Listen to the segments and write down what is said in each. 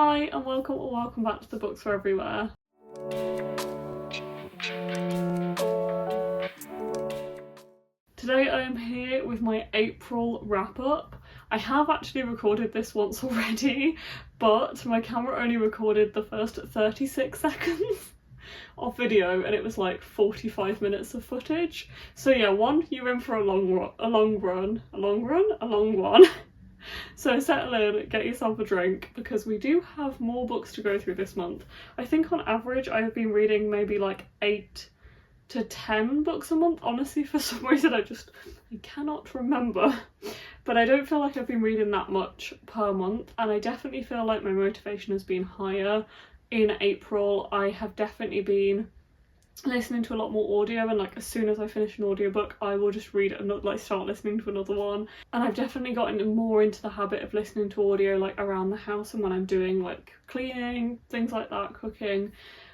Hi and welcome or welcome back to the Books Are Everywhere. Today I am here with my April wrap up. I have actually recorded this once already, but my camera only recorded the first 36 seconds of video and it was like 45 minutes of footage. So yeah, you're in for a long one. So settle in, get yourself a drink, because we do have more books to go through this month. I think on average I have been reading maybe like 8 to 10 books a month. Honestly, for some reason I cannot remember. But I don't feel like I've been reading that much per month, and I definitely feel like my motivation has been higher. In April I have definitely been listening to a lot more audio, and like as soon as I finish an audiobook I will just read another, like start listening to another one. And I've definitely gotten more into the habit of listening to audio like around the house and when I'm doing like cleaning, things like that, cooking,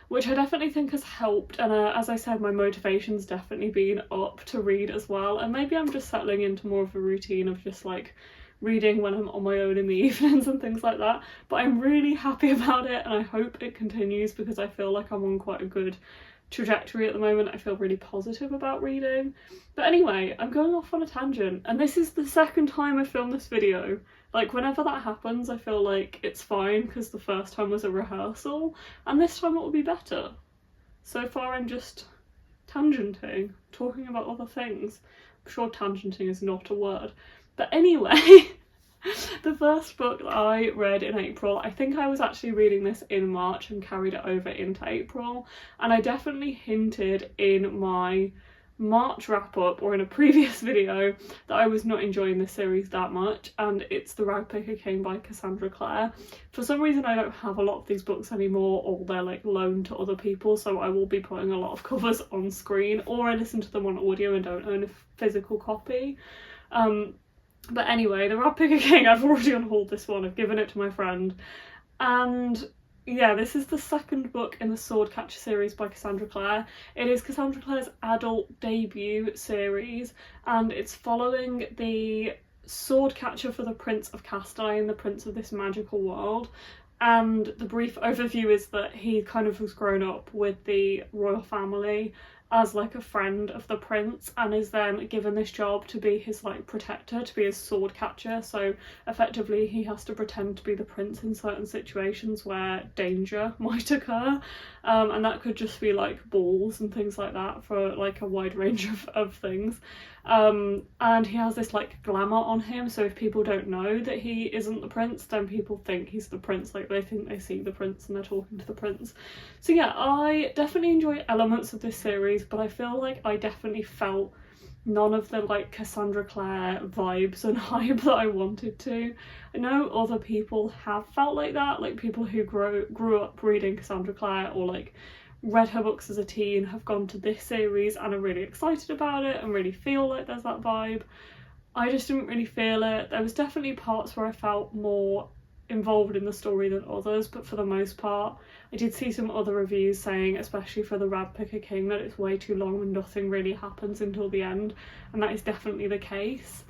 which I definitely think has helped. And as I said, my motivation's definitely been up to read as well, and maybe I'm just settling into more of a routine of just like reading when I'm on my own in the evenings and things like that. But I'm really happy about it and I hope it continues, because I feel like I'm on quite a good trajectory at the moment. I feel really positive about reading. But anyway, I'm going off on a tangent, and this is the second time I filmed this video. Like whenever that happens I feel like it's fine because the first time was a rehearsal and this time it will be better. So far I'm just tangenting, talking about other things. I'm sure tangenting is not a word. But anyway, the first book that I read in April, I think I was actually reading this in March and carried it over into April, and I definitely hinted in my March wrap up or in a previous video that I was not enjoying this series that much, and it's The Ragpicker King by Cassandra Clare. For some reason I don't have a lot of these books anymore, or they're like loaned to other people, so I will be putting a lot of covers on screen, or I listen to them on audio and don't own a physical copy. But anyway, The Ragpicker King, I've already unhauled this one, I've given it to my friend, and yeah, this is the second book in the Swordcatcher series by Cassandra Clare. It is Cassandra Clare's adult debut series, and it's following the Swordcatcher for the Prince of Castile, the prince of this magical world. And the brief overview is that he kind of has grown up with the royal family as like a friend of the prince, and is then given this job to be his like protector, to be his sword catcher. So effectively he has to pretend to be the prince in certain situations where danger might occur, and that could just be like balls and things like that, for like a wide range of things. And he has this like glamour on him, so if people don't know that he isn't the prince, then people think he's the prince, like they think they see the prince and they're talking to the prince. So yeah, I definitely enjoy elements of this series, but I feel like I definitely felt none of the like Cassandra Clare vibes and hype that I wanted to. I know other people have felt like that, like people who grew up reading Cassandra Clare or like read her books as a teen have gone to this series and are really excited about it and really feel like there's that vibe. I just didn't really feel it. There was definitely parts where I felt more involved in the story than others, but for the most part I did see some other reviews saying, especially for The Ragpicker King, that it's way too long and nothing really happens until the end, and that is definitely the case.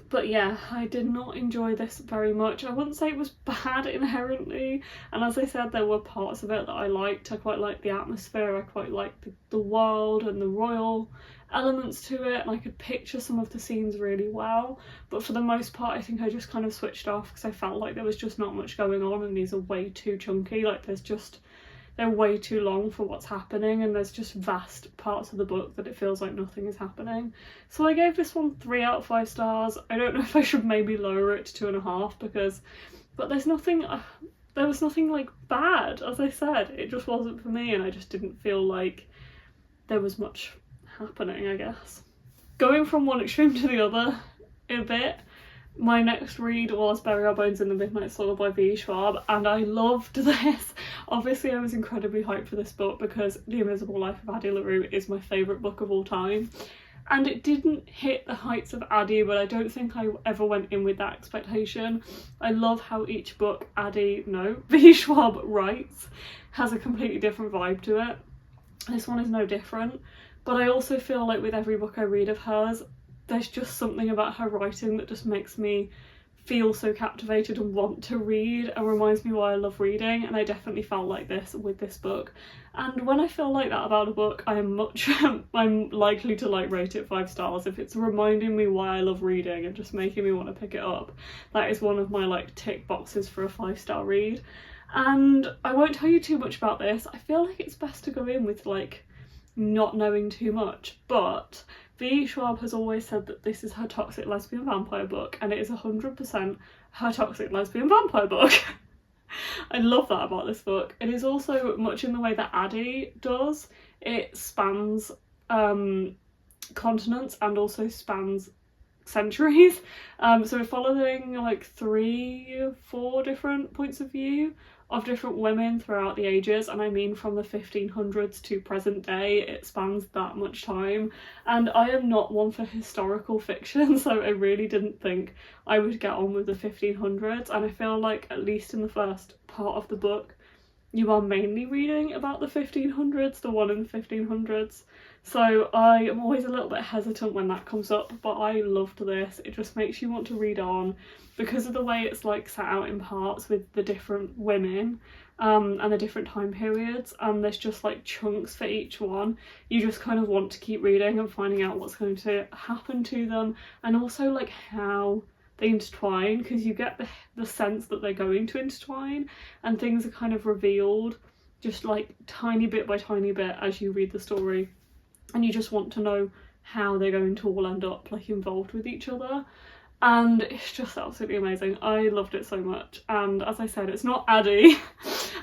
But yeah, I did not enjoy this very much. I wouldn't say it was bad inherently, and as I said, there were parts of it that I liked. I quite liked the atmosphere, I quite liked the world and the royal elements to it, and I could picture some of the scenes really well. But for the most part I think I just kind of switched off because I felt like there was just not much going on, and these are way too chunky. Like they're way too long for what's happening, and there's just vast parts of the book that it feels like nothing is happening. So I gave this one 3 out of 5 stars. I don't know if I should maybe lower it to 2.5 but there was nothing like bad. As I said, it just wasn't for me, and I just didn't feel like there was much happening, I guess. Going from one extreme to the other a bit, my next read was Bury Our Bones in the Midnight Soil by V. Schwab, and I loved this. Obviously I was incredibly hyped for this book because The Invisible Life of Addie LaRue is my favourite book of all time, and it didn't hit the heights of Addie, but I don't think I ever went in with that expectation. I love how each book V. Schwab writes has a completely different vibe to it. This one is no different, but I also feel like with every book I read of hers, there's just something about her writing that just makes me feel so captivated and want to read and reminds me why I love reading, and I definitely felt like this with this book. And when I feel like that about a book, I'm likely to like rate it 5 stars. If it's reminding me why I love reading and just making me want to pick it up, that is one of my like tick boxes for a 5-star read. And I won't tell you too much about this. I feel like it's best to go in with like not knowing too much, but V. Schwab has always said that this is her toxic lesbian vampire book, and it is 100% her toxic lesbian vampire book. I love that about this book. It is also much in the way that Addie does. It spans continents and also spans centuries. So we're following like 3-4 different points of view of different women throughout the ages, and I mean from the 1500s to present day. It spans that much time, and I am not one for historical fiction, so I really didn't think I would get on with the 1500s, and I feel like at least in the first part of the book you are mainly reading about the 1500s, the one in the 1500s. So I am always a little bit hesitant when that comes up, but I loved this. It just makes you want to read on because of the way it's like set out in parts with the different women and the different time periods, and there's just like chunks for each one. You just kind of want to keep reading and finding out what's going to happen to them, and also like how they intertwine, because you get the sense that they're going to intertwine, and things are kind of revealed just like tiny bit by tiny bit as you read the story, and you just want to know how they're going to all end up like involved with each other. And it's just absolutely amazing. I loved it so much, and as I said, it's not Addie.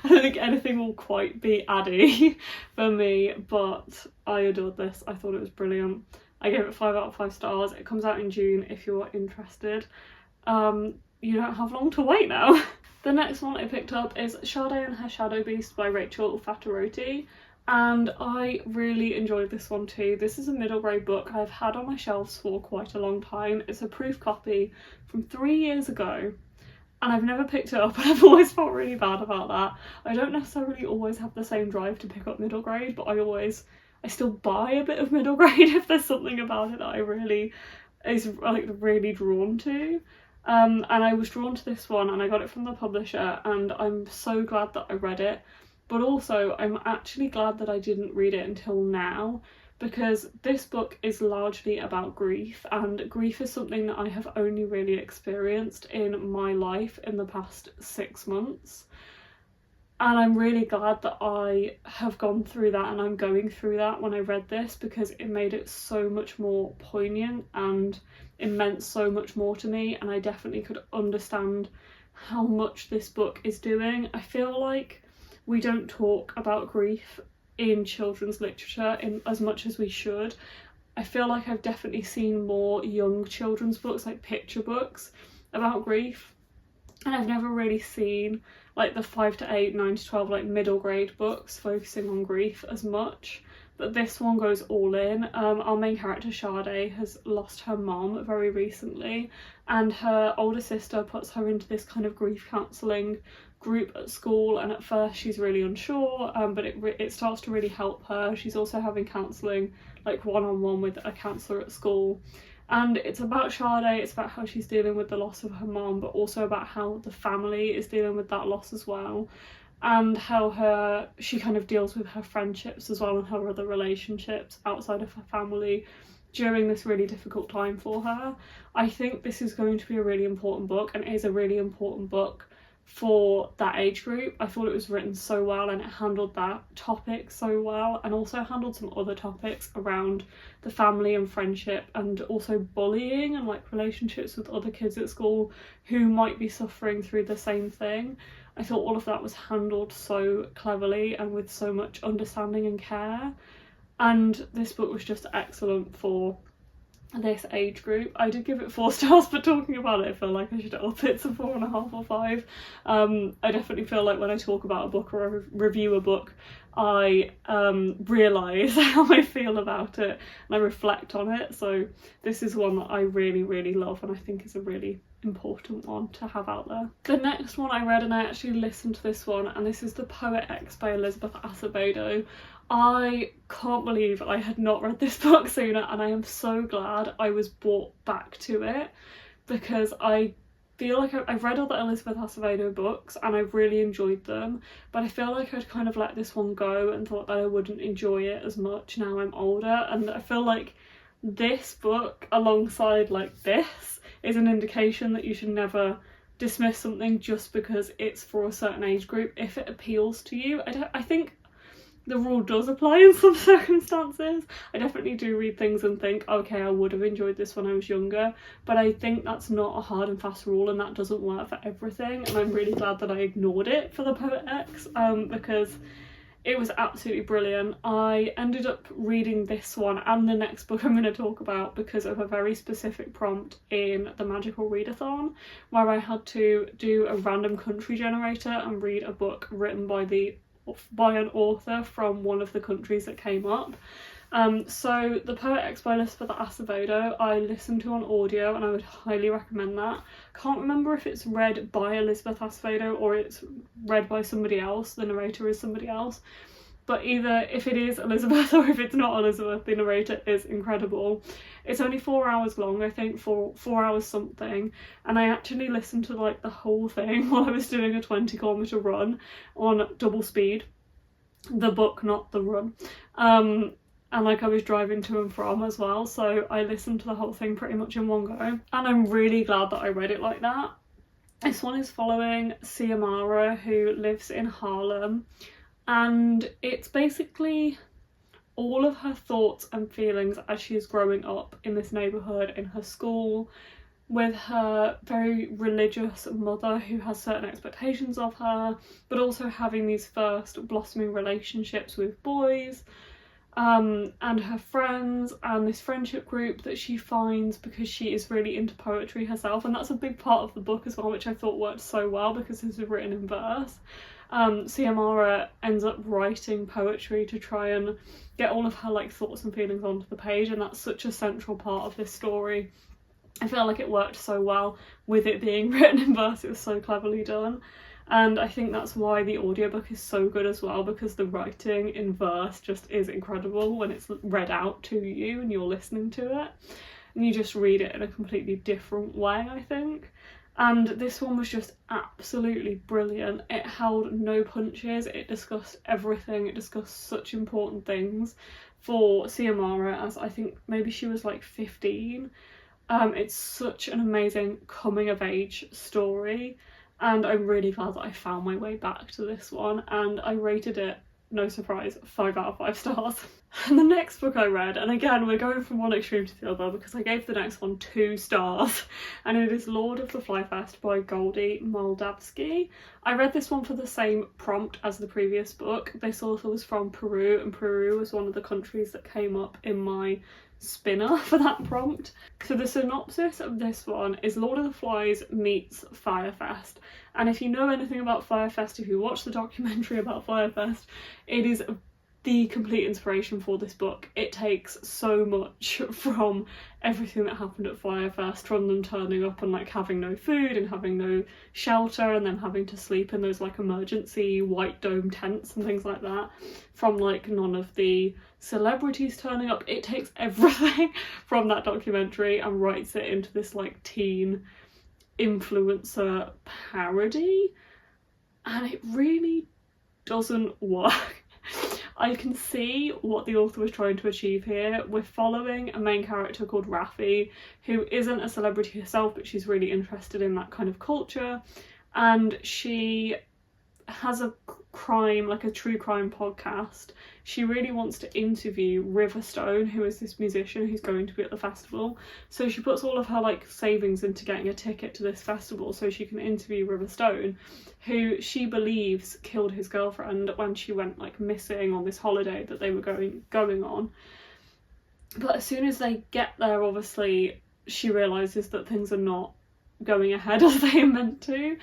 I don't think anything will quite be Addie for me, but I adored this. I thought it was brilliant. I gave it 5 out of 5 stars. It comes out in June if you're interested. You don't have long to wait now. The next one I picked up is Sadé and Her Shadow Beast by Rachel Faturoti, and I really enjoyed this one too. This is a middle grade book I've had on my shelves for quite a long time. It's a proof copy from 3 years ago, and I've never picked it up, and I've always felt really bad about that. I don't necessarily always have the same drive to pick up middle grade, but I still buy a bit of middle grade if there's something about it that I really drawn to. And I was drawn to this one, and I got it from the publisher, and I'm so glad that I read it. But also I'm actually glad that I didn't read it until now, because this book is largely about grief, and grief is something that I have only really experienced in my life in the past 6 months. And I'm really glad that I have gone through that, and I'm going through that when I read this, because it made it so much more poignant and it meant so much more to me, and I definitely could understand how much this book is doing. I feel like we don't talk about grief in children's literature as much as we should. I feel like I've definitely seen more young children's books, like picture books, about grief, and I've never really seen like the 5 to 8, 9 to 12 like middle grade books focusing on grief as much. But this one goes all in. Our main character Sadé has lost her mom very recently, and her older sister puts her into this kind of grief counselling group at school, and at first she's really unsure, but it starts to really help her. She's also having counselling like one-on-one with a counsellor at school, and it's about Sadé. It's about how she's dealing with the loss of her mom, but also about how the family is dealing with that loss as well, and how she kind of deals with her friendships as well and her other relationships outside of her family during this really difficult time for her. I think this is going to be a really important book, and it is a really important book for that age group. I thought it was written so well, and it handled that topic so well, and also handled some other topics around the family and friendship, and also bullying and like relationships with other kids at school who might be suffering through the same thing. I thought all of that was handled so cleverly and with so much understanding and care, and this book was just excellent for this age group. I did give it 4 stars, but talking about it I feel like I should up it to 4.5 or 5. I definitely feel like when I talk about a book or review a book, I realise how I feel about it and I reflect on it. So this is one that I really, really love, and I think is a really important one to have out there. The next one I read, and I actually listened to this one, and this is The Poet X by Elizabeth Acevedo. I can't believe I had not read this book sooner, and I am so glad I was brought back to it, because I feel like I've read all the Elizabeth Acevedo books and I've really enjoyed them, but I feel like I'd kind of let this one go and thought that I wouldn't enjoy it as much now I'm older, and I feel like this book alongside like this is an indication that you should never dismiss something just because it's for a certain age group if it appeals to you. I think the rule does apply in some circumstances. I definitely do read things and think, okay, I would have enjoyed this when I was younger, but I think that's not a hard and fast rule, and that doesn't work for everything, and I'm really glad that I ignored it for the Poet X, because it was absolutely brilliant. I ended up reading this one and the next book I'm going to talk about because of a very specific prompt in the Magical Readathon, where I had to do a random country generator and read a book written by an author from one of the countries that came up. So the Poet X by Elizabeth Acevedo I listened to on audio, and I would highly recommend that. Can't remember if it's read by Elizabeth Acevedo or it's read by somebody else, the narrator is somebody else, but either if it is Elizabeth or if it's not Elizabeth, the narrator is incredible. It's only 4 hours long, I think, 4 hours something, and I actually listened to like the whole thing while I was doing a 20-kilometre run on double speed. The book, not the run. And like I was driving to and from as well, so I listened to the whole thing pretty much in one go, and I'm really glad that I read it like that. This one is following Ciamara, who lives in Harlem, and it's basically all of her thoughts and feelings as she's growing up in this neighbourhood, in her school, with her very religious mother who has certain expectations of her, but also having these first blossoming relationships with boys, and her friends, and this friendship group that she finds because she is really into poetry herself, and that's a big part of the book as well, which I thought worked so well because this is written in verse. Ciamara ends up writing poetry to try and get all of her like thoughts and feelings onto the page, and that's such a central part of this story. I feel like it worked so well with it being written in verse, it was so cleverly done. And I think that's why the audiobook is so good as well, because the writing in verse just is incredible when it's read out to you and you're listening to it. And you just read it in a completely different way, I think. And this one was just absolutely brilliant. It held no punches, it discussed everything, it discussed such important things for Ciamara, as I think maybe she was like 15. It's such an amazing coming of age story. And I'm really glad that I found my way back to this one, and I rated it, no surprise, 5 out of 5 stars. And the next book I read, and again we're going from one extreme to the other because I gave the next one 2 stars, and it is Lord of the Flyfest by Goldy Moldavsky. I read this one for the same prompt as the previous book. This author was from Peru, and Peru was one of the countries that came up in my spinner for that prompt. So the synopsis of this one is Lord of the Flies meets Firefest, and if you know anything about Firefest, if you watch the documentary about Firefest, it is the complete inspiration for this book. It takes so much from everything that happened at Firefest, from them turning up and like having no food and having no shelter and then having to sleep in those like emergency white dome tents and things like that, from like none of the celebrities turning up. It takes everything from that documentary and writes it into this like teen influencer parody, and it really doesn't work. I can see what the author was trying to achieve here. We're following a main character called Raffi, who isn't a celebrity herself, but she's really interested in that kind of culture, and she has a crime, like a true crime podcast. She really wants to interview Riverstone, who is this musician who's going to be at the festival, so she puts all of her like savings into getting a ticket to this festival so she can interview Riverstone, who she believes killed his girlfriend when she went like missing on this holiday that they were going on. But as soon as they get there, obviously she realises that things are not going ahead as they are meant to.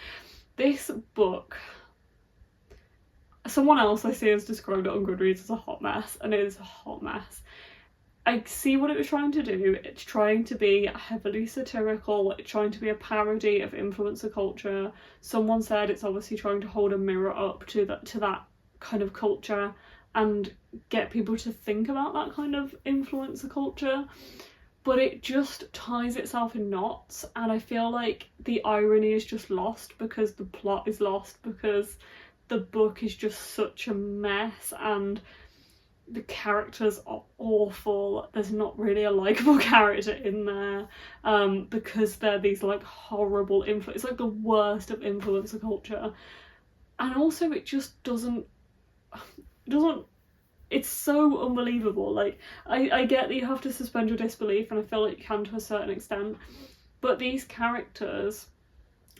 This book, someone else I see has described it on Goodreads as a hot mess, and it is a hot mess. I see what it was trying to do. It's trying to be heavily satirical, it's trying to be a parody of influencer culture. Someone said it's obviously trying to hold a mirror up to that kind of culture and get people to think about that kind of influencer culture. but it just ties itself in knots, and I feel like the irony is just lost because the plot is lost, because the book is just such a mess and the characters are awful. There's not really a likeable character in there, because they're these like horrible influence. It's like the worst of influencer culture, and also it just doesn't. It's so unbelievable. Like I get that you have to suspend your disbelief, and I feel like you can to a certain extent, but these characters,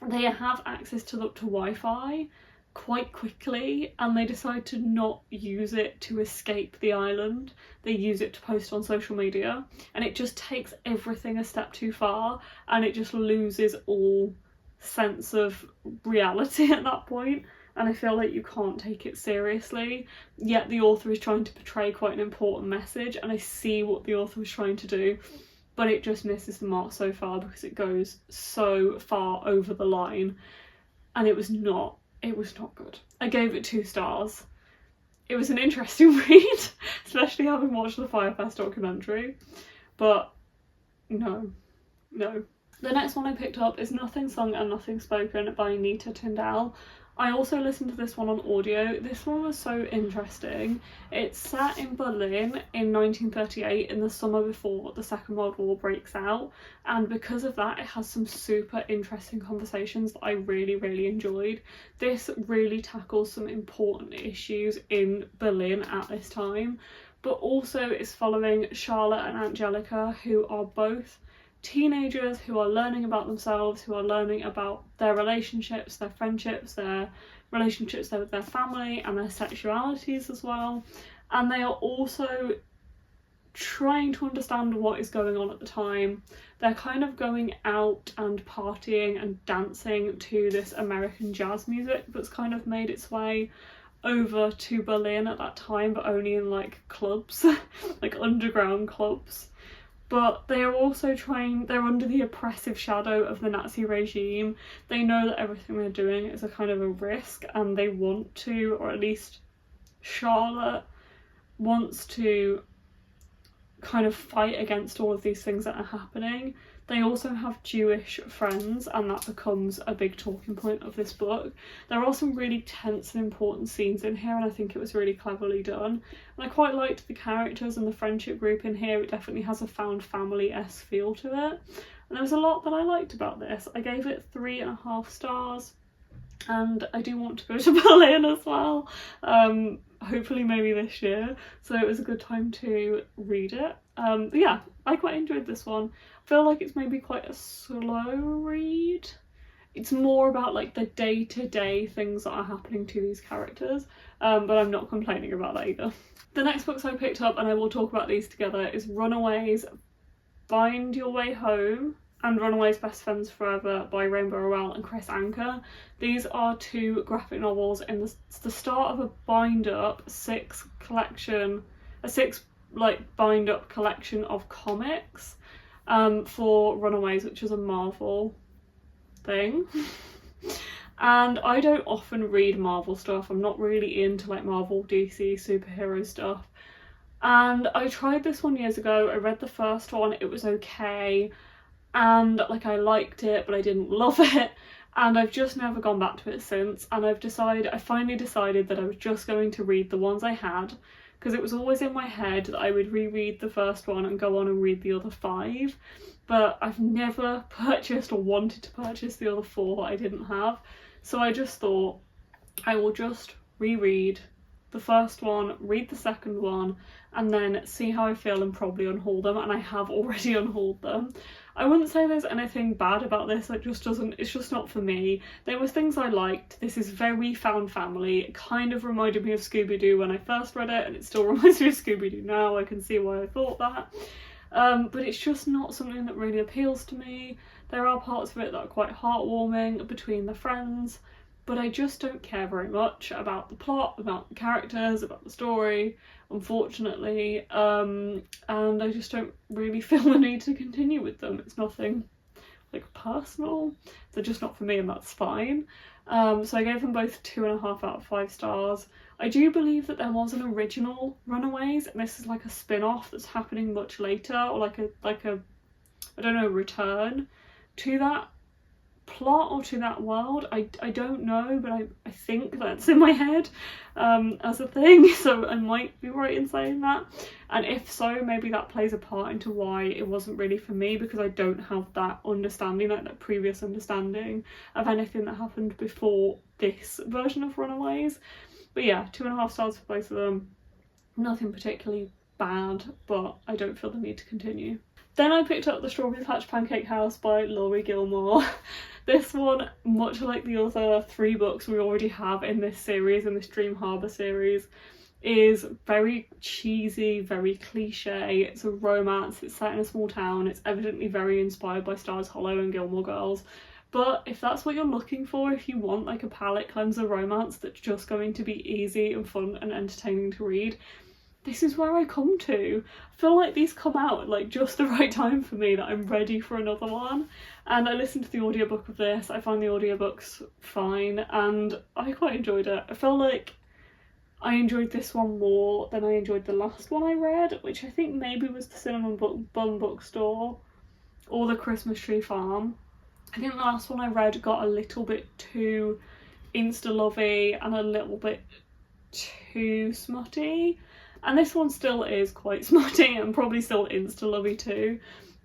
they have access to Wi-Fi quite quickly, and they decide to not use it to escape the island. They use it to post on social media, and it just takes everything a step too far, and it just loses all sense of reality at that point, and I feel like you can't take it seriously. Yet the author is trying to portray quite an important message, and I see what the author was trying to do, but it just misses the mark so far because it goes so far over the line, and it was not good. I gave it 2 stars. It was an interesting read, especially having watched the Firefest documentary, but no. The next one I picked up is Nothing Sung and Nothing Spoken by Nita Tyndall. I also listened to this one on audio. This one was so interesting. It's set in Berlin in 1938, in the summer before the Second World War breaks out, and because of that it has some super interesting conversations that I really enjoyed. This really tackles some important issues in Berlin at this time, but also it's following Charlotte and Angelica, who are both teenagers who are learning about themselves, who are learning about their relationships, their friendships, their relationships with their family, and their sexualities as well. And they are also trying to understand what is going on at the time. They're kind of going out and partying and dancing to this American jazz music that's kind of made its way over to Berlin at that time, but only in like clubs, like underground clubs. But they are also they're under the oppressive shadow of the Nazi regime. They know that everything they're doing is a kind of a risk, and they want to, or at least Charlotte wants to, kind of fight against all of these things that are happening. They also have Jewish friends, and that becomes a big talking point of this book. There are some really tense and important scenes in here, and I think it was really cleverly done. And I quite liked the characters and the friendship group in here. It definitely has a found family-esque feel to it. And there was a lot that I liked about this. I gave it 3.5 stars, and I do want to go to Berlin as well. Hopefully maybe this year. So it was a good time to read it. But yeah, I quite enjoyed this one. I feel like it's maybe quite a slow read. It's more about like the day-to-day things that are happening to these characters, but I'm not complaining about that either. The next books I picked up, and I will talk about these together, is Runaways, Find Your Way Home, and Runaways Best Friends Forever by Rainbow Rowell and Kris Anka. These are 2 graphic novels in the start of a bind-up 6 bind-up collection of comics for Runaways, which is a Marvel thing. And I don't often read Marvel stuff. I'm not really into like Marvel, DC, superhero stuff. And I tried this one years ago. I read the first one, it was okay, and like I liked it, but I didn't love it, and I've just never gone back to it since. And I finally decided that I was just going to read the ones I had, because it was always in my head that I would reread the first one and go on and read the other 5, but I've never purchased or wanted to purchase the other 4 that I didn't have. So I just thought I will just reread the first one, read the second one, and then see how I feel and probably unhaul them, and I have already unhauled them. I wouldn't say there's anything bad about this, it's just not for me. There was things I liked. This is very found family. It kind of reminded me of Scooby-Doo when I first read it, and it still reminds me of Scooby-Doo now. I can see why I thought that. But it's just not something that really appeals to me. There are parts of it that are quite heartwarming between the friends, but I just don't care very much about the plot, about the characters, about the story, unfortunately, and I just don't really feel the need to continue with them. It's nothing like personal, they're just not for me, and that's fine. So I gave them both 2.5 out of 5 stars. I do believe that there was an original Runaways, and this is like a spin-off that's happening much later, or like a I don't know, return to that plot or to that world. I don't know, but I think that's in my head as a thing, so I might be right in saying that, and if so, maybe that plays a part into why it wasn't really for me, because I don't have that understanding, like that previous understanding of anything that happened before this version of Runaways. But yeah, 2.5 stars for both of them. Nothing particularly bad, but I don't feel the need to continue. Then I picked up The Strawberry Patch Pancake House by Laurie Gilmore. This one, much like the other 3 books we already have in this series, in this Dream Harbour series, is very cheesy, very cliche. It's a romance, it's set in a small town, it's evidently very inspired by Stars Hollow and Gilmore Girls. But if that's what you're looking for, if you want like a palate cleanser romance that's just going to be easy and fun and entertaining to read, this is where I come to. I feel like these come out at like just the right time for me, that I'm ready for another one. And I listened to the audiobook of this, I found the audiobooks fine, and I quite enjoyed it. I feel like I enjoyed this one more than I enjoyed the last one I read, which I think maybe was the Cinnamon Bun Bookstore or the Christmas Tree Farm. I think the last one I read got a little bit too insta-lovey and a little bit too smutty. And this one still is quite smutty and probably still insta-lovey too,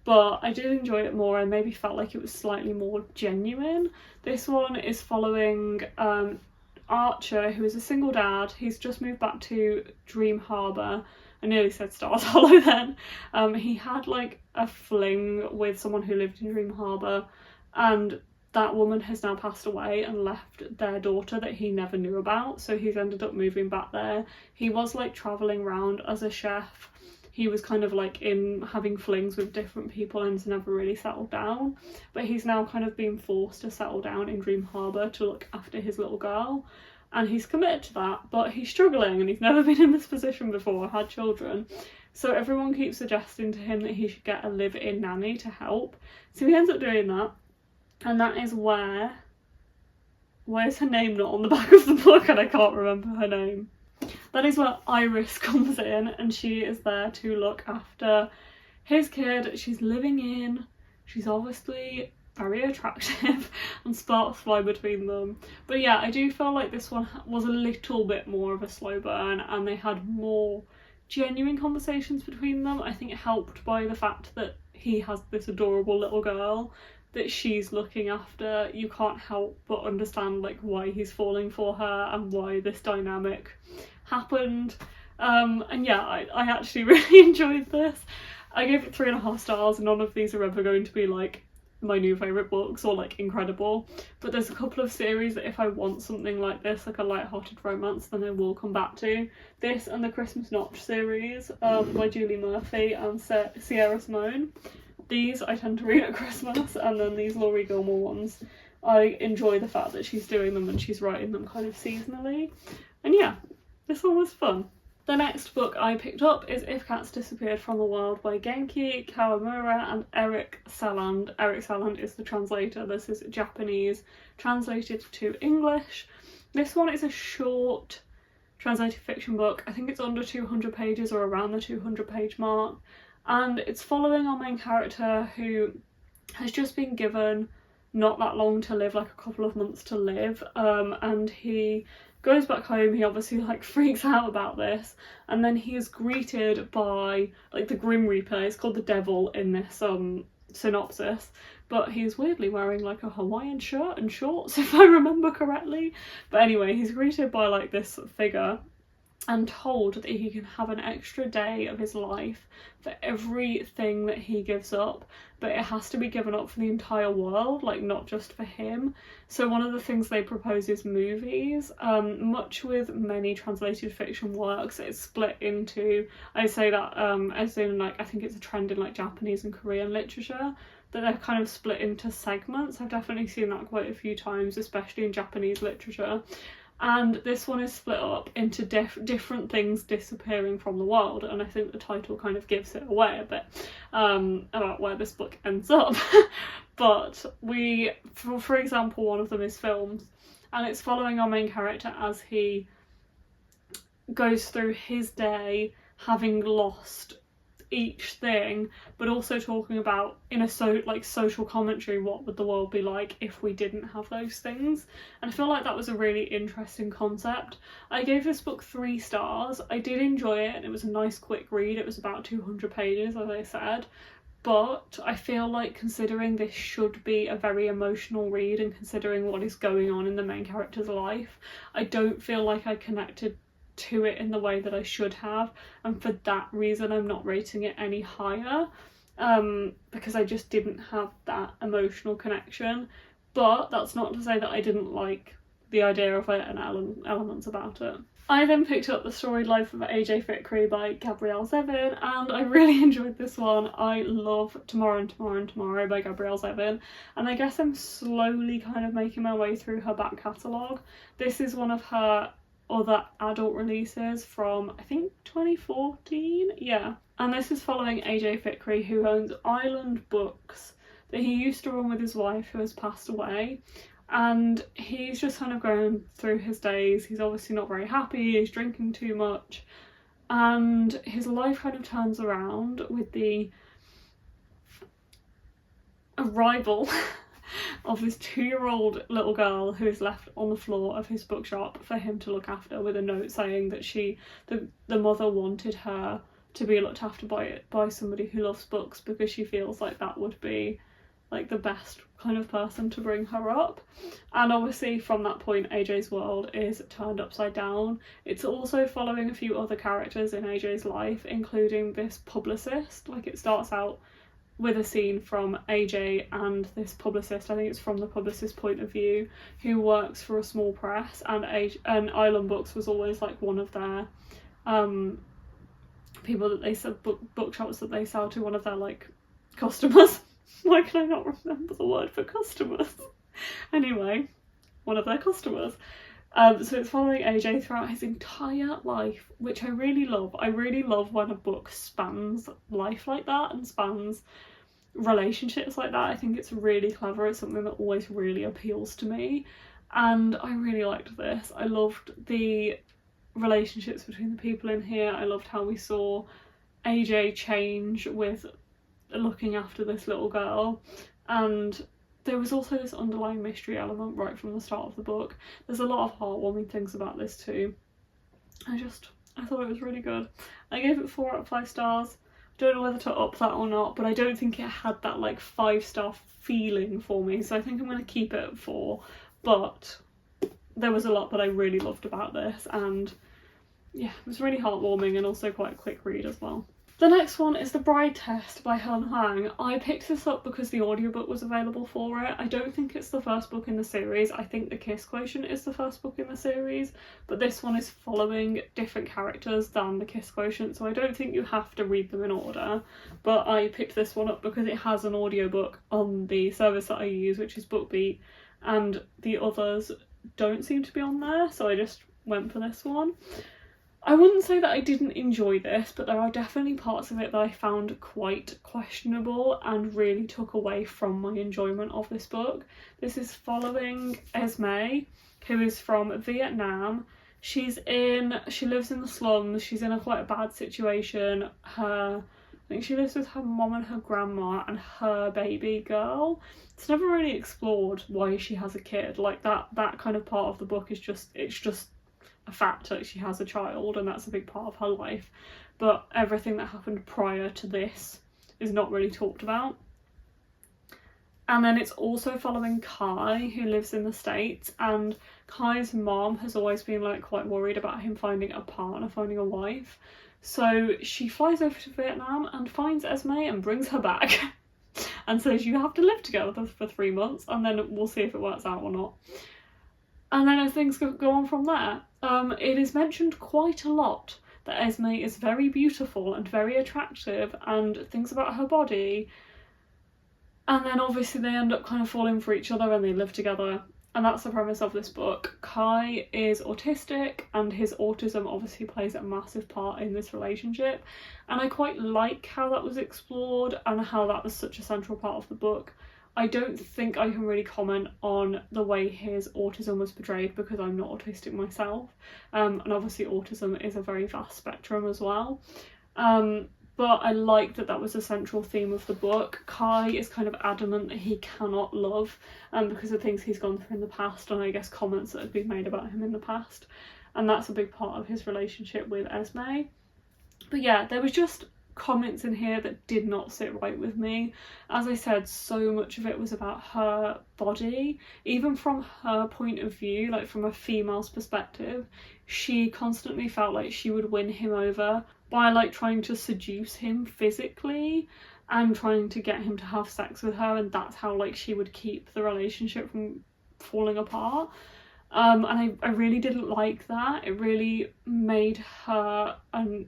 but I did enjoy it more and maybe felt like it was slightly more genuine. This one is following Archer, who is a single dad. He's just moved back to Dream Harbour. I nearly said Stars Hollow then. He had like a fling with someone who lived in Dream Harbour, and that woman has now passed away and left their daughter that he never knew about, so he's ended up moving back there. He was like travelling around as a chef. He was kind of like having flings with different people and has never really settled down, but he's now kind of been forced to settle down in Dream Harbour to look after his little girl, and he's committed to that, but he's struggling and he's never been in this position before, had children. So everyone keeps suggesting to him that he should get a live-in nanny to help, so he ends up doing that. And that is where's her name not on the back of the book and I can't remember her name. That is where Iris comes in, and she is there to look after his kid. She's living in, she's obviously very attractive and sparks fly between them. But yeah, I do feel like this one was a little bit more of a slow burn and they had more genuine conversations between them. I think it helped by the fact that he has this adorable little girl that she's looking after. You can't help but understand like why he's falling for her and why this dynamic happened. And yeah, I actually really enjoyed this. I gave it 3.5 stars. None of these are ever going to be like my new favourite books or like incredible, but there's a couple of series that if I want something like this, like a light-hearted romance, then I will come back to. This and the Christmas Notch series by Julie Murphy and Sierra Simone. These I tend to read at Christmas, and then these Laurie Gilmore ones, I enjoy the fact that she's doing them and she's writing them kind of seasonally. And yeah, this one was fun. The next book I picked up is If Cats Disappeared from the World by Genki, Kawamura and Eric Saland. Eric Saland is the translator. This is Japanese translated to English. This one is a short translated fiction book. I think it's under 200 pages or around the 200 page mark. And it's following our main character who has just been given not that long to live, like a couple of months to live, and he goes back home. He obviously like freaks out about this, and then he is greeted by like the Grim Reaper. It's called the Devil in this synopsis, but he's weirdly wearing like a Hawaiian shirt and shorts if I remember correctly. But anyway, he's greeted by like this figure and told that he can have an extra day of his life for everything that he gives up, but it has to be given up for the entire world, like not just for him. So one of the things they propose is movies. Much with many translated fiction works, it's split into, I say that as in like, I think it's a trend in like Japanese and Korean literature, that they're kind of split into segments. I've definitely seen that quite a few times, especially in Japanese literature. And this one is split up into different things disappearing from the world, and I think the title kind of gives it away a bit about where this book ends up. But for example, one of them is films, and it's following our main character as he goes through his day having lost each thing, but also talking about in a social commentary, what would the world be like if we didn't have those things. And I feel like that was a really interesting concept. I gave this book 3 stars. I did enjoy it, and it was a nice quick read. It was about 200 pages, as I said, but I feel like, considering this should be a very emotional read and considering what is going on in the main character's life, I don't feel like I connected to it in the way that I should have, and for that reason I'm not rating it any higher, because I just didn't have that emotional connection. But that's not to say that I didn't like the idea of it and elements about it. I then picked up The Storied Life of A.J. Fikry by Gabrielle Zevin, and I really enjoyed this one. I love Tomorrow and Tomorrow and Tomorrow by Gabrielle Zevin, and I guess I'm slowly kind of making my way through her back catalogue. This is one of her other adult releases from, I think, 2014? Yeah. And this is following A.J. Fikry, who owns Island Books that he used to run with his wife, who has passed away. And he's just kind of going through his days. He's obviously not very happy, he's drinking too much. And his life kind of turns around with the arrival of this 2-year-old little girl who is left on the floor of his bookshop for him to look after, with a note saying that the mother wanted her to be looked after by somebody who loves books, because she feels like that would be like the best kind of person to bring her up. And obviously from that point AJ's world is turned upside down. It's also following a few other characters in AJ's life, including this publicist. Like, it starts out with a scene from AJ and this publicist, I think it's from the publicist's point of view, who works for a small press, and Island Books was always like one of their people that they sell, bookshops that they sell to, one of their like customers. Why can I not remember the word for customers? Anyway, one of their customers. So it's following AJ throughout his entire life, which I really love. I really love when a book spans life like that and spans relationships like that. I think it's really clever. It's something that always really appeals to me, and I really liked this. I loved the relationships between the people in here. I loved how we saw AJ change with looking after this little girl, and there was also this underlying mystery element right from the start of the book. There's a lot of heartwarming things about this too. I thought it was really good. I gave it 4 out of 5 stars. Don't know whether to up that or not, but I don't think it had that like 5-star feeling for me, so I think I'm going to keep it at 4. But there was a lot that I really loved about this, and yeah, it was really heartwarming and also quite a quick read as well. The next one is The Bride Test by Helen Hoang. I picked this up because the audiobook was available for it. I don't think it's the first book in the series. I think The Kiss Quotient is the first book in the series, but this one is following different characters than The Kiss Quotient, so I don't think you have to read them in order. But I picked this one up because it has an audiobook on the service that I use, which is BookBeat, and the others don't seem to be on there, so I just went for this one. I wouldn't say that I didn't enjoy this, but there are definitely parts of it that I found quite questionable and really took away from my enjoyment of this book. This is following Esme, who is from Vietnam. She lives in the slums. She's in quite a bad situation. I think she lives with her mom and her grandma and her baby girl. It's never really explored why she has a kid. Like that kind of part of the book is just a fact that she has a child, and that's a big part of her life, but everything that happened prior to this is not really talked about. And then it's also following Kai, who lives in the States, and Kai's mom has always been like quite worried about him finding a partner, finding a wife, so she flies over to Vietnam and finds Esme and brings her back and says, you have to live together for 3 months and then we'll see if it works out or not. And then as things go on from there, it is mentioned quite a lot that Esme is very beautiful and very attractive and things about her body. And then obviously they end up kind of falling for each other and they live together. And that's the premise of this book. Kai is autistic and his autism obviously plays a massive part in this relationship. And I quite like how that was explored and how that was such a central part of the book. I don't think I can really comment on the way his autism was portrayed because I'm not autistic myself, and obviously autism is a very vast spectrum as well, but I like that that was a central theme of the book. Kai is kind of adamant that he cannot love because of things he's gone through in the past, and I guess comments that have been made about him in the past, and that's a big part of his relationship with Esme. But yeah, there was just comments in here that did not sit right with me. As I said, so much of it was about her body, even from her point of view, like from a female's perspective. She constantly felt like she would win him over by like trying to seduce him physically and trying to get him to have sex with her, and that's how like she would keep the relationship from falling apart. And I really didn't like that. It really made her, and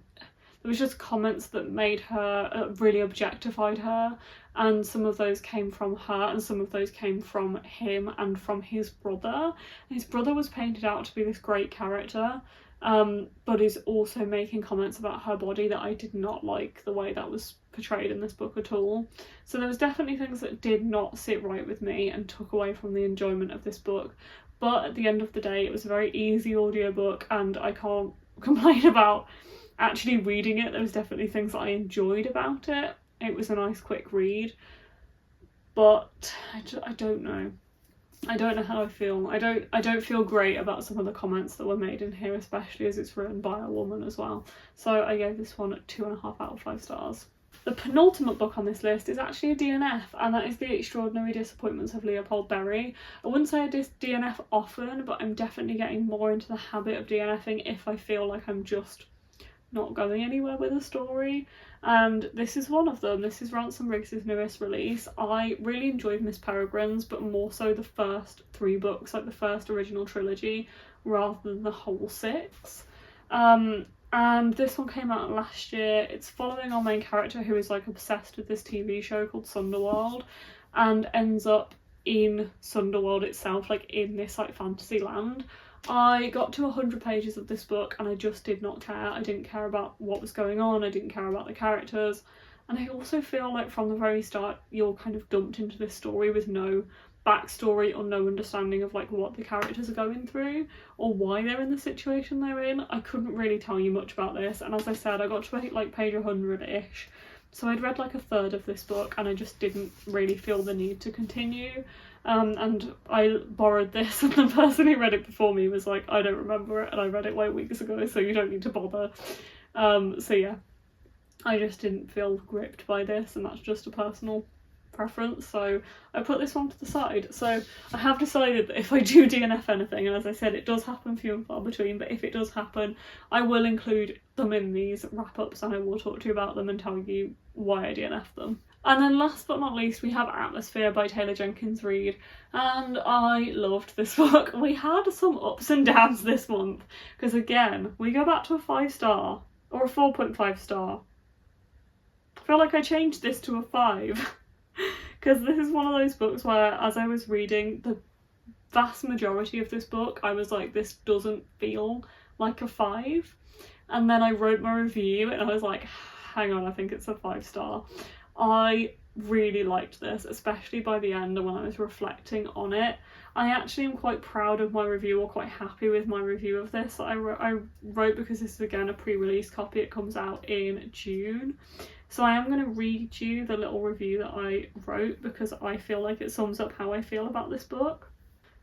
there was just comments that made her, really objectified her, and some of those came from her and some of those came from him and from his brother. His brother was painted out to be this great character, but is also making comments about her body that I did not like the way that was portrayed in this book at all. So there was definitely things that did not sit right with me and took away from the enjoyment of this book. But at the end of the day, it was a very easy audiobook and I can't complain about actually reading it. There was definitely things that I enjoyed about it. It was a nice quick read, but I don't know. I don't know how I feel. I don't feel great about some of the comments that were made in here, especially as it's written by a woman as well. So I gave this one 2.5 out of 5 stars. The penultimate book on this list is actually a DNF, and that is The Extraordinary Disappointments of Leopold Berry. I wouldn't say I DNF often, but I'm definitely getting more into the habit of DNFing if I feel like I'm just not going anywhere with a story, and this is one of them. This is Ransom Riggs' newest release. I really enjoyed Miss Peregrine's, but more so the first 3 books, like the first original trilogy, rather than the whole 6. And this one came out last year. It's following our main character who is like obsessed with this TV show called Sunderworld and ends up in Sunderworld itself, like in this like fantasy land. I got to 100 pages of this book and I just did not care. I didn't care about what was going on, I didn't care about the characters, and I also feel like from the very start you're kind of dumped into this story with no backstory or no understanding of like what the characters are going through or why they're in the situation they're in. I couldn't really tell you much about this, and as I said, I got to like page 100-ish, so I'd read like a third of this book and I just didn't really feel the need to continue. And I borrowed this and the person who read it before me was like, I don't remember it and I read it like weeks ago, so you don't need to bother. So yeah, I just didn't feel gripped by this, and that's just a personal preference, so I put this one to the side. So I have decided that if I do DNF anything, and as I said, it does happen few and far between, but if it does happen, I will include them in these wrap-ups and I will talk to you about them and tell you why I DNF them. And then last but not least, we have Atmosphere by Taylor Jenkins Reid, and I loved this book. We had some ups and downs this month, because again, we go back to a 5-star, or a 4.5 star. I feel like I changed this to a 5, because this is one of those books where, as I was reading the vast majority of this book, I was like, this doesn't feel like a 5, and then I wrote my review and I was like, hang on, I think it's a 5-star. I really liked this, especially by the end and when I was reflecting on it. I actually am quite proud of my review, or quite happy with my review of this. I wrote because this is again a pre-release copy, it comes out in June. So I am going to read you the little review that I wrote because I feel like it sums up how I feel about this book.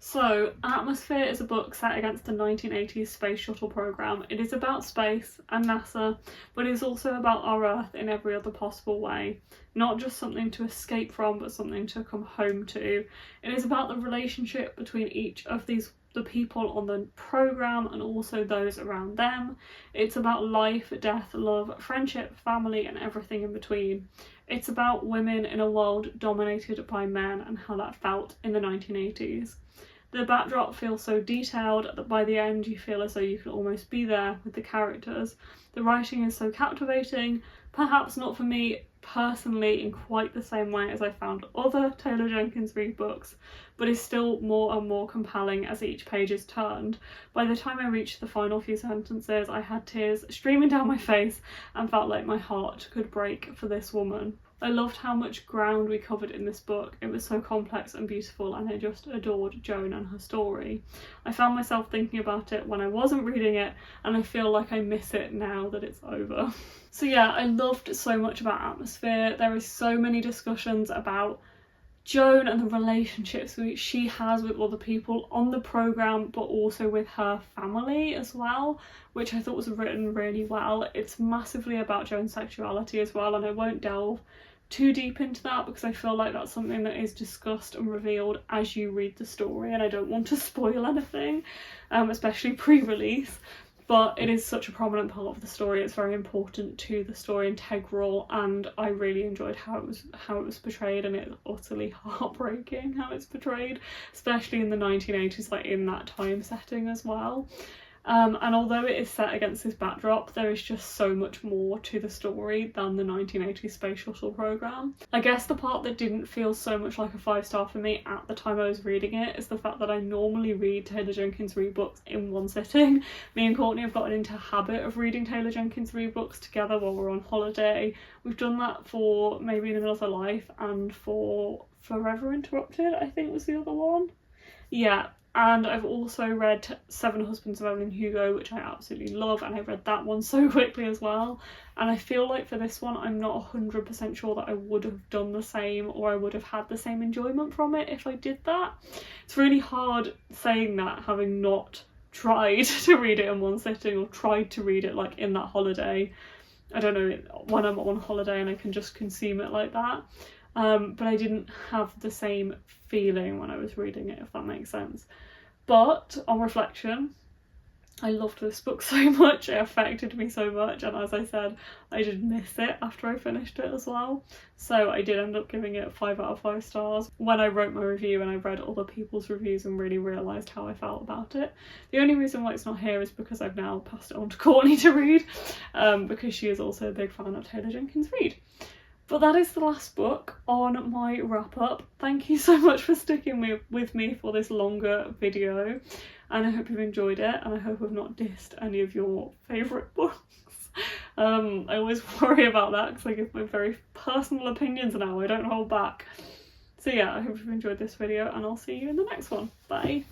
So, Atmosphere is a book set against the 1980s space shuttle program. It is about space and NASA, but it is also about our Earth in every other possible way. Not just something to escape from, but something to come home to. It is about the relationship between each of the people on the program and also those around them. It's about life, death, love, friendship, family, and everything in between. It's about women in a world dominated by men and how that felt in the 1980s. The backdrop feels so detailed that by the end you feel as though you can almost be there with the characters. The writing is so captivating, perhaps not for me personally in quite the same way as I found other Taylor Jenkins Reid books, but is still more and more compelling as each page is turned. By the time I reached the final few sentences, I had tears streaming down my face and felt like my heart could break for this woman. I loved how much ground we covered in this book. It was so complex and beautiful, and I just adored Joan and her story. I found myself thinking about it when I wasn't reading it, and I feel like I miss it now that it's over. So yeah, I loved so much about atmosphere. There is so many discussions about Joan and the relationships which she has with other people on the programme, but also with her family as well, which I thought was written really well. It's massively about Joan's sexuality as well, and I won't delve too deep into that because I feel like that's something that is discussed and revealed as you read the story, and I don't want to spoil anything, especially pre-release. But it is such a prominent part of the story. It's very important to the story, integral, and I really enjoyed how it was portrayed, and it's utterly heartbreaking how it's portrayed, especially in the 1980s, like in that time setting as well. And although it is set against this backdrop, there is just so much more to the story than the 1980s Space Shuttle programme. I guess the part that didn't feel so much like a 5-star for me at the time I was reading it is the fact that I normally read Taylor Jenkins Reid books in one sitting. Me and Courtney have gotten into a habit of reading Taylor Jenkins Reid books together while we're on holiday. We've done that for Maybe in Another Life and for Forever Interrupted, I think was the other one. Yeah. And I've also read Seven Husbands of Evelyn Hugo, which I absolutely love, and I read that one so quickly as well. And I feel like for this one, I'm not 100% sure that I would have done the same, or I would have had the same enjoyment from it if I did that. It's really hard saying that, having not tried to read it in one sitting, or tried to read it like in that holiday. I don't know, when I'm on holiday and I can just consume it like that. But I didn't have the same feeling when I was reading it, if that makes sense. But on reflection, I loved this book so much, it affected me so much, and as I said, I did miss it after I finished it as well. So I did end up giving it 5 out of 5 stars when I wrote my review and I read other people's reviews and really realised how I felt about it. The only reason why it's not here is because I've now passed it on to Courtney to read, because she is also a big fan of Taylor Jenkins Reid. But that is the last book on my wrap up. Thank you so much for sticking with me for this longer video, and I hope you've enjoyed it, and I hope I've not dissed any of your favourite books. I always worry about that because I give my very personal opinions now, I don't hold back. So yeah, I hope you've enjoyed this video, and I'll see you in the next one. Bye!